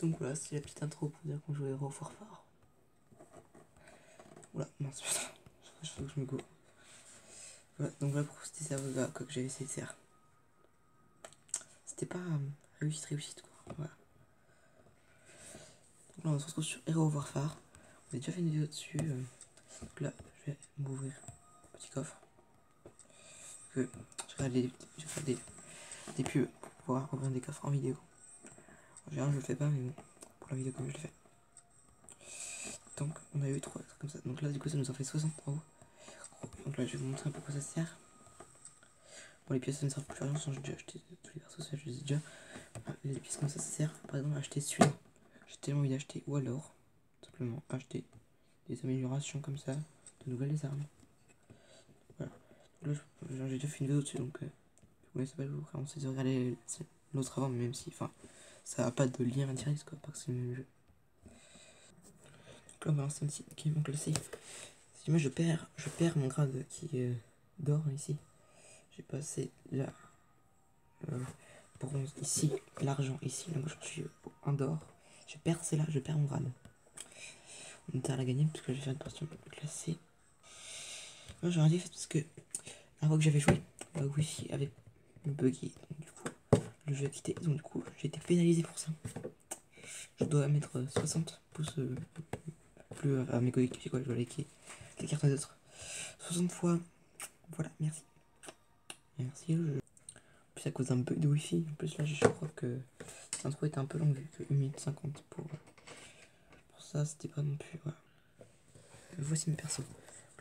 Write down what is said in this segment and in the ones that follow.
Donc voilà, c'était la petite intro pour dire qu'on jouait Hero of Warfare. Oula, mince, putain, je faut que je me go. Voilà, donc voilà pour c'était ça, voilà, quoi que j'avais essayé de faire. C'était pas réussite quoi, voilà. Donc là on se retrouve sur Hero of Warfare. On a déjà fait une vidéo dessus. Donc là, je vais m'ouvrir un petit coffre. Que je regarde des pubs pour pouvoir ouvrir des coffres en vidéo. En général je le fais pas, mais bon, pour la vidéo comme je le fais. Donc on a eu 3 trucs comme ça. Donc là du coup ça nous en fait 60 en haut. Donc là je vais vous montrer un peu quoi ça sert. Bon les pièces ça ne sert plus à rien, j'ai déjà acheté tous les persos, ça je les ai déjà. Les pièces comme ça sert par exemple à acheter celui-là. J'ai tellement envie d'acheter, ou alors simplement acheter des améliorations comme ça, de nouvelles armes. Voilà. Donc là j'ai déjà fait une vidéo dessus, donc vous laissez pas, je vous conseille de regarder l'autre avant, même si enfin ça n'a pas de lien direct quoi, parce que c'est le même jeu. Donc là on va lancer un petit game classé. Si moi je perds mon grade qui d'or ici, j'ai passé là bronze ici, l'argent ici, donc je suis en d'or. Je perds, c'est là, je perds mon grade. On est à la gagner parce que je vais faire une portion classée. Moi j'ai rien dit parce que la fois que j'avais joué, le wifi avait bugué, donc du coup le jeu a quitté, donc du coup j'ai été pénalisé pour ça. Je dois mettre 60 pouces plus à mes coéquipiers quoi, je dois liker les cartes des autres. 60 fois, voilà, merci. Merci le jeu. En plus à cause d'un bug de wifi, en plus là je crois que l'intro était un peu longue vu que 1 minute 50 pour ça c'était pas non plus, voilà. Voici mes persos.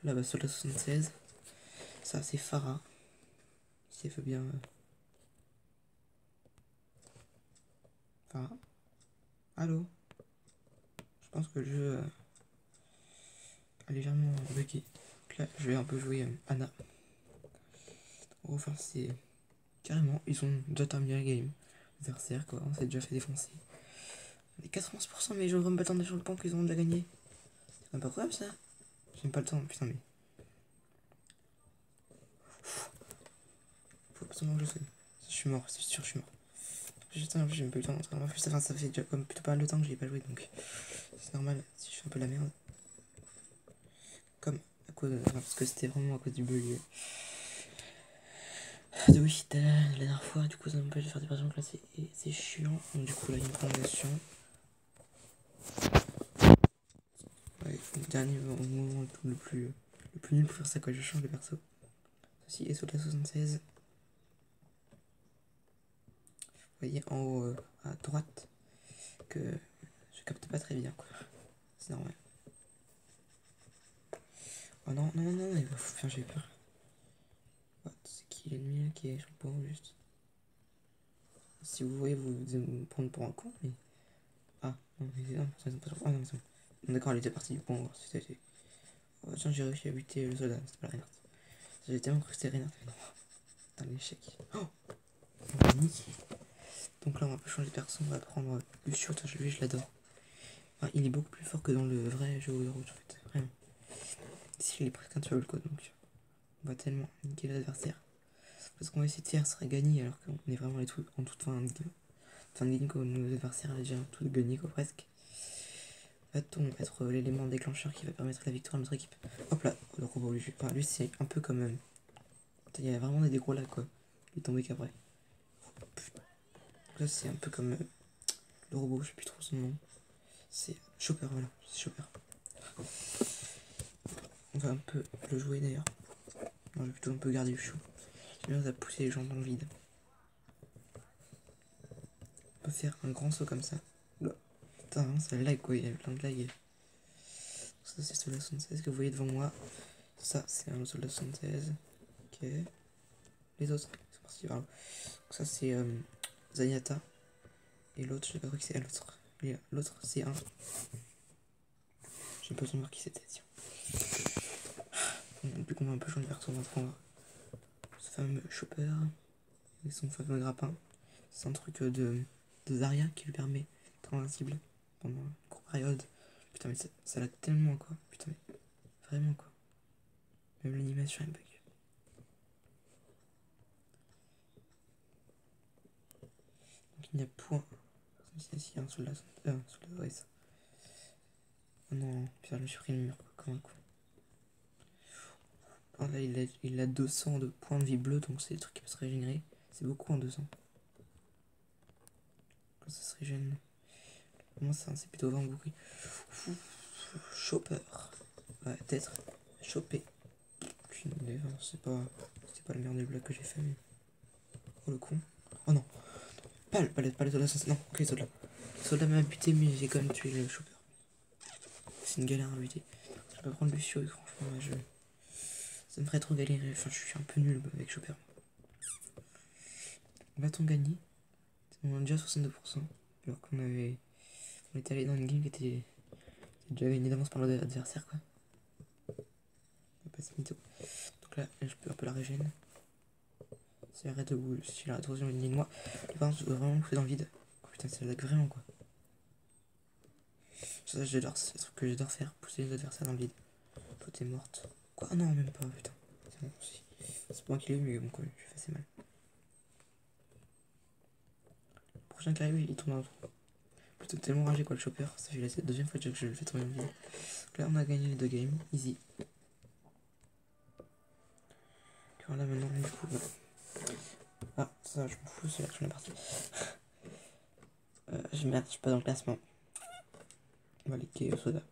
Là bas sur la 76, ça c'est Farah, si elle veut bien. Farah, allô. Je pense que le jeu a légèrement bugué. Donc là je vais un peu jouer Anna. Enfin c'est carrément, ils ont déjà terminé la game. Adversaire quoi, on s'est déjà fait défoncer. Les 91% mais ils ont vraiment pas le temps de sur le pont qu'ils ont déjà gagné. C'est pas grave ça. J'ai pas le temps, putain mais. Faut absolument que je soigne. Je suis mort, c'est sûr, je suis mort. Putain, j'ai même pas eu le temps d'entraînement. Enfin, ça fait déjà comme plutôt pas mal de temps que j'ai pas joué donc c'est normal si je fais un peu la merde. Comme à cause de... parce que c'était vraiment à cause du bug de Wichita la dernière fois. Du coup, ça m'empêche de faire des versions classées et c'est chiant. Donc, du coup, là, il y a une prolongation. Ouais, le dernier moment le plus nul pour faire ça, quoi. Je change de perso. Ceci est sur la 76. Vous voyez en haut à droite que je capte pas très bien quoi. C'est normal. Oh non, non, non, il va faire, j'ai peur. What, c'est qui l'ennemi là qui est sur le juste. Si vous voyez, vous allez me prendre pour un con, mais. Ah, non, mais non, ça, pas ah, non, c'est bon. D'accord, elle était partie du point. Oh, tiens, j'ai réussi à buter le soldat, c'était pas la Reinhardt. J'ai tellement cru que c'était Reinhardt, mais non. Dans l'échec. Oh, on va niquer. Donc là, on va pas changer de perso, on va prendre Lucio, lui, je l'adore. Enfin, il est beaucoup plus fort que dans le vrai jeu de rouge en fait, vraiment. Ici, il est presque un seul code, donc on va tellement niquer l'adversaire. Parce qu'on va essayer de faire serait gagner alors qu'on est vraiment les trucs en toute fin de game. Fin de game, quoi, nos adversaires ont déjà tout gagné, quoi, presque. Va-t-on être l'élément déclencheur qui va permettre la victoire à notre équipe? Hop là, le robot, lui, enfin, lui c'est un peu comme. Il y a vraiment des gros là, quoi. Il est tombé qu'après. Là, c'est un peu comme le robot, je sais plus trop son nom. C'est Chopper, voilà, c'est Chopper. On va un peu le jouer d'ailleurs. Non, je vais plutôt un peu garder le chaud. J'ai bien à pousser les gens dans le vide. On peut faire un grand saut comme ça. Oula. Putain, ça lag quoi, il y a plein de lag. Ça c'est soldat 76 que vous voyez devant moi. Ça c'est un soldat 76. Ok. Les autres, c'est parti par là. Donc ça c'est Zenyatta. Et l'autre, je sais pas trop qui c'est. L'autre. L'autre c'est un. J'ai pas besoin de voir qui c'était, tiens. Du coup on va un peu changer de perso, on va prendre ce fameux Chopper. Et son fameux grappin. C'est un truc de Zarya qui lui permet d'être invincible pendant une courte période. Putain mais ça l'a tellement quoi. Putain mais vraiment quoi. Même l'animation est bug. Donc il n'y a point. Ici, un soldat. Un soldat, ouais, ça. Oh non, putain, je me suis pris le mur, quoi, comme un con. Oh là, il a 200 de points de vie bleus, donc c'est le truc qui peut se régénérer. C'est beaucoup en 200. Quand ça se régène. Moi, c'est plutôt 20 beaucoup. Chopper. Ouais, peut-être. Choper. Aucune idée, enfin, c'était pas le meilleur des blagues que j'ai fait, mais. Oh le con. Oh non. Pas le soldat sans. Non, ok, soldat. Le soldat m'a buté, mais j'ai quand même tué le chopper. C'est une galère à buter. Je vais pas prendre Lucio, et franchement, là, ça me ferait trop galérer. Enfin, je suis un peu nul avec chopper. Va-t-on gagner? On a déjà 62%. Alors qu'on avait. On était allé dans une game qui était déjà gagnée d'avance par l'adversaire, quoi. On va passer mytho. Donc là, je peux un peu la régène. Si arrête de bouger, si l'arrête de une ligne moi, les parents se doivent vraiment bouffer dans le vide. Oh, putain, ça lag vraiment, quoi. Ça, j'adore, c'est le truc que j'adore faire, pousser les adversaires dans le vide. Toi, t'es morte. Quoi? Ah non, même pas, putain. C'est bon, si. C'est pas moi qui l'ai eu, mais bon, quoi, je fais assez mal. Le prochain qui arrive, il tombe dans le trou. Plutôt tellement ragé, quoi, le chopper. Ça fait la deuxième fois que je le fais tomber dans le vide. Donc là, on a gagné les 2 games, easy. Alors là, maintenant, du coup. Ah, ça, je m'en fous, c'est la fin de la partie. Merde, je suis pas dans le classement. On va liker au soda.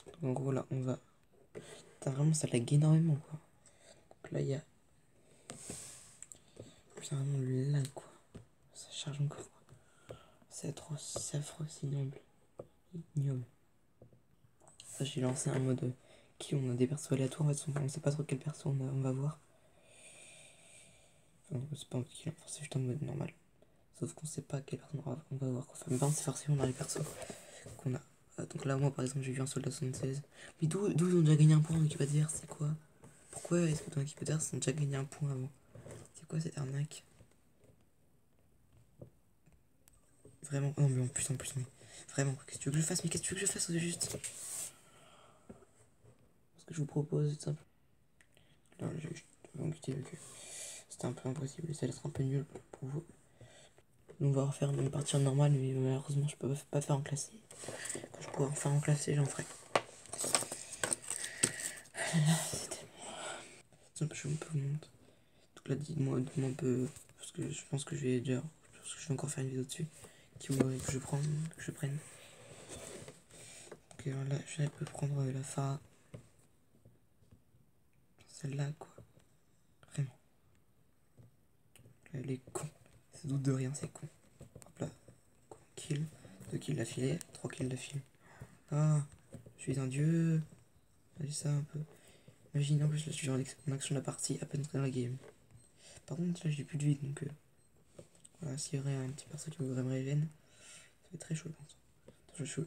Donc, en gros, là, on va. Putain, vraiment, ça lag énormément, quoi. Donc là, il y a. Putain, vraiment le lag, quoi. Ça charge encore, quoi. C'est atroce, c'est affreux, c'est ignoble. Ignoble. Ça, j'ai lancé un mode qui on a des persos aléatoires, en fait, on sait pas trop quel perso on va voir. Enfin, c'est pas un mode kill, enfin, c'est juste un mode normal. Sauf qu'on sait pas quel perso on va voir, quoi. Enfin, même pas, c'est forcément dans les persos qu'on a. Donc là, moi, par exemple, j'ai vu un soldat 76. Mais d'où ils ont déjà gagné un point en équipe adverse, c'est quoi? Pourquoi est-ce que dans l'équipe adverse, ils ont déjà gagné un point avant? C'est quoi cette arnaque? Vraiment, oh non, mais en plus, mais vraiment, qu'est-ce que tu veux que je fasse? Mais qu'est-ce que tu veux que je fasse, juste? Ce que je vous propose, c'est simple. Là, j'ai juste enquêté que c'était un peu impossible, ça allait être un peu nul pour vous. Donc, on va refaire une partie en normal, mais malheureusement, je peux pas faire en classé. Quand je pourrais en faire en classé, j'en ferai. C'était. Je peux vous montrer. Donc là, dites-moi un peu, parce que je pense que je vais déjà. Parce que je vais encore faire une vidéo dessus. Qui voudrait que je prenne. Donc là, je peux prendre la Pharah. Celle-là, quoi. Vraiment. Là, elle est con. Ça doute de rien, c'est con. Hop là. Kill. 2 kills d'affilée. 3 kills d'affilée. Ah, je suis un dieu. Vas-y, ça un peu. Imagine, en plus, là, je suis en action de la partie à peine dans la game. Par contre, là, j'ai plus de vie, donc voilà, s'il y aurait un petit perso qui voudrait me régène, ça va être très chaud, je pense.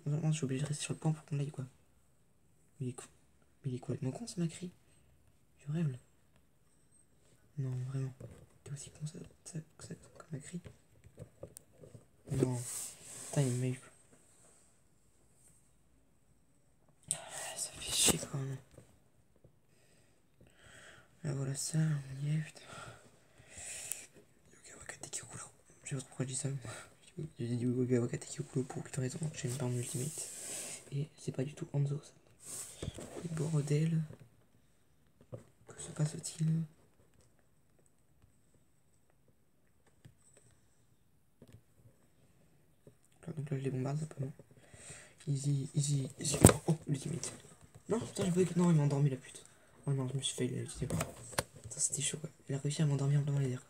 Attends, je suis obligé de rester sur le point pour qu'on l'aille, quoi. Mais il est con. Mais il est complètement con, ce Macri. Je rêve, là. Non, vraiment. T'es aussi con, ça comme Macri. Non. Putain, il m'a eu. Ça fait chier, quand même. Là, voilà ça, on y est, putain. Yoga Wakate Kikulo. Je sais pas pourquoi je dis ça. J'ai dit Yoga Wakate Kikulo pour aucune raison. J'aime pas mon ultimate. Et c'est pas du tout Hanzo, ça. Et bordel. Que se passe-t-il? Donc là, je les bombarde simplement. Easy. Oh, l'ultimate. Non, putain, j'ai pas eu. Non, il m'a endormi la pute. Oh non, je me suis fait l'utiliser. Ça, c'était chaud, quoi. Il a réussi à m'endormir dans les airs.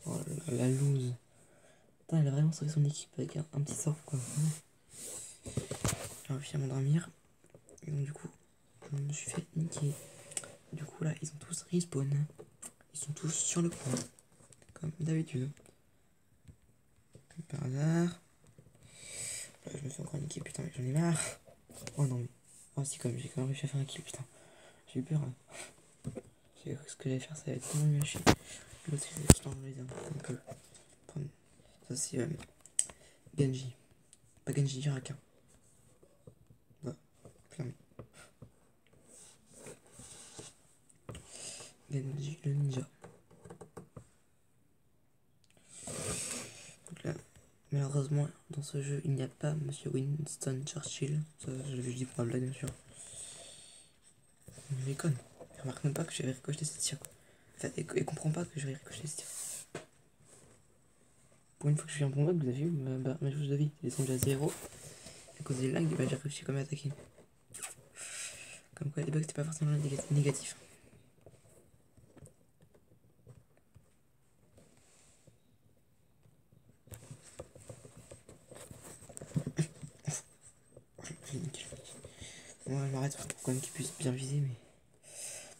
Oh là là, la loose. Putain, il a vraiment sauvé son équipe avec un petit sort, quoi. Il a réussi à m'endormir. Et donc, du coup, je me suis fait niquer. Du coup, là, ils ont tous respawn. Ils sont tous sur le point. Comme d'habitude. Par hasard. Là, je me fais encore niquer, putain, mais j'en ai marre. Oh non, mais. Oh, si, j'ai quand même réussi à faire un kill, putain. J'ai eu peur, là. J'ai cru que ce que j'allais faire, ça allait être tellement mieux à chier. L'autre, il va tout enlever les armes. Donc, prendre. Ça, c'est Genji. Pas Genji, Jiraka. Voilà, fermé. Genji, le ninja. Donc là, Malheureusement, dans ce jeu, il n'y a pas Monsieur Winston Churchill. Ça, je l'avais dit pour la blague, bien sûr. Il déconne. Il remarque même pas que j'avais ricoché cette tir. Enfin, il comprend pas que j'avais ricoché cette tir. Pour une fois que je suis un bon bug, vous avez vu, ma jauge de vie est descendue à 0. À cause des lags, bah, j'ai réussi quand même à attaquer. Comme quoi, les bugs, c'était pas forcément négatif. Bon, je m'arrête pour quand même qu'ils puissent bien viser, mais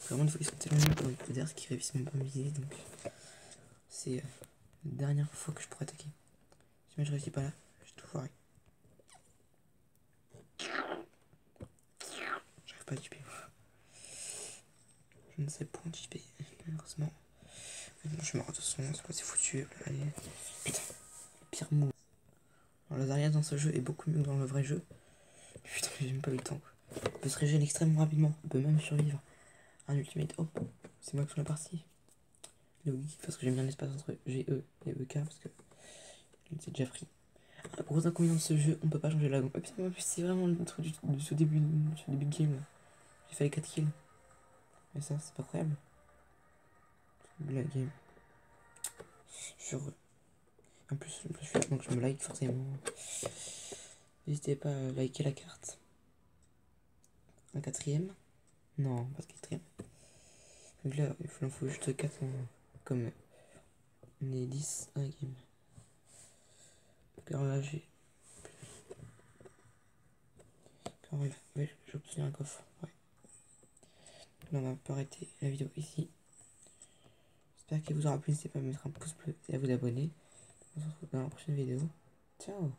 vraiment, une fois qu'ils sont tellement nuls pour les coups qu'ils réussissent même pas à me viser, donc c'est la dernière fois que je pourrais attaquer. Si jamais je réussis pas là, j'ai tout foiré. J'arrive pas à tuer. Je ne sais point tuer, malheureusement. Je me rends de toute façon, c'est quoi, c'est foutu. Allez. Putain, le pire move. Alors, la Zarya dans ce jeu est beaucoup mieux que dans le vrai jeu. Putain, j'ai même pas eu le temps. Quoi. On peut se régénérer extrêmement rapidement. On peut même survivre. Un ultimate. Hop, c'est moi qui suis la partie. Le wiki, parce que j'aime bien l'espace entre GE et EK, parce que c'est déjà pris. Un gros inconvénient de ce jeu, on peut pas changer la gomme. Oh putain, en plus, c'est vraiment le truc de ce début de game là. J'ai fait les 4 kills. Mais ça, c'est pas incroyable. La game. Sur. En plus, je suis là, donc je me like forcément. N'hésitez pas à liker la carte. Un quatrième. Non, pas de quatrième. Donc là, il en faut juste 4 comme on est 10 à la game. Alors là, j'ai. Alors là, ouais, j'ai obtenu un coffre. Ouais. Là, on va pas arrêter la vidéo ici. J'espère qu'elle vous aura plu. N'hésitez pas à mettre un pouce bleu et à vous abonner. On se retrouve dans la prochaine vidéo. Ciao!